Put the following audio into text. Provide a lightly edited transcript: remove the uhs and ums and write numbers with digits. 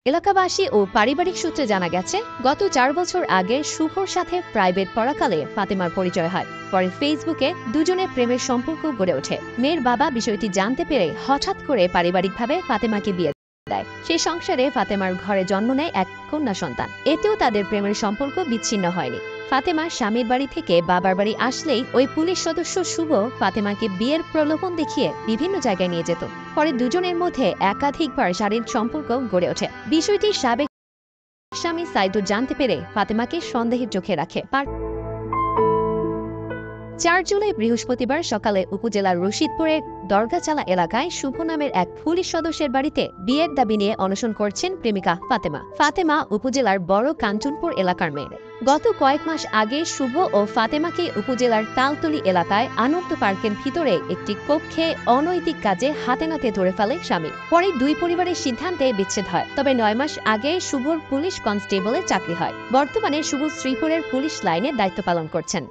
এলাকাবাসী ও পারিবারিক সূত্রে জানা গেছে, গত 4 বছর আগে শুভর সাথে প্রাইভেট পড়াকালে ফাতেমার পরিচয় হয়। পরে ফেসবুকে দুজনের প্রেমের সম্পর্ক গড়ে ওঠে। মেয়ের বাবা বিষয়টি জানতে পেরে হঠাৎ করে পারিবারিকভাবে ফাতেমাকে বিয়ে দেয়। সেই সংসারে ফাতেমার ঘরে জন্ম নেয় এক কন্যা সন্তান। এতেও তাদের প্রেমের সম্পর্ক বিচ্ছিন্ন হয়নি। ফাতেমা স্বামীর বাড়ি থেকে বাবার বাড়ি আসলেই ওই পুলিশ সদস্য শুভ ফাতেমাকে বিয়ের প্রলোভন দেখিয়ে বিভিন্ন জায়গায় নিয়ে যেত। পরে দুজনের মধ্যে একাধিকবার শারীরিক সম্পর্ক গড়ে ওঠে। বিষয়টি সাবেক স্বামী সাইদুর জানতে পেরে ফাতেমাকে সন্দেহের চোখে রাখে। 4 জুলাই বৃহস্পতিবার সকালে উপজেলার রশিদপুরের দরগাচালা এলাকায় শুভ নামের এক পুলিশ সদস্যের বাড়িতে বিয়ের দাবি নিয়ে অনশন করছেন প্রেমিকা ফাতেমা। ফাতেমা উপজেলার বড় কাঞ্চনপুর এলাকার মেয়ে। গত কয়েক মাস আগে শুভ ও ফাতেমাকে উপজেলার তালতলি এলাকায় আনন্দ পার্কের ভিতরে একটি কক্ষে অনৈতিক কাজে হাতে নাতে ধরে ফেলে স্বামী। পরে দুই পরিবারের সিদ্ধান্তে বিচ্ছেদ হয়। তবে 9 মাস আগে শুভর পুলিশ কনস্টেবলে চাকরি হয়। বর্তমানে শুভ শ্রীপুরের পুলিশ লাইনে দায়িত্ব পালন করছেন।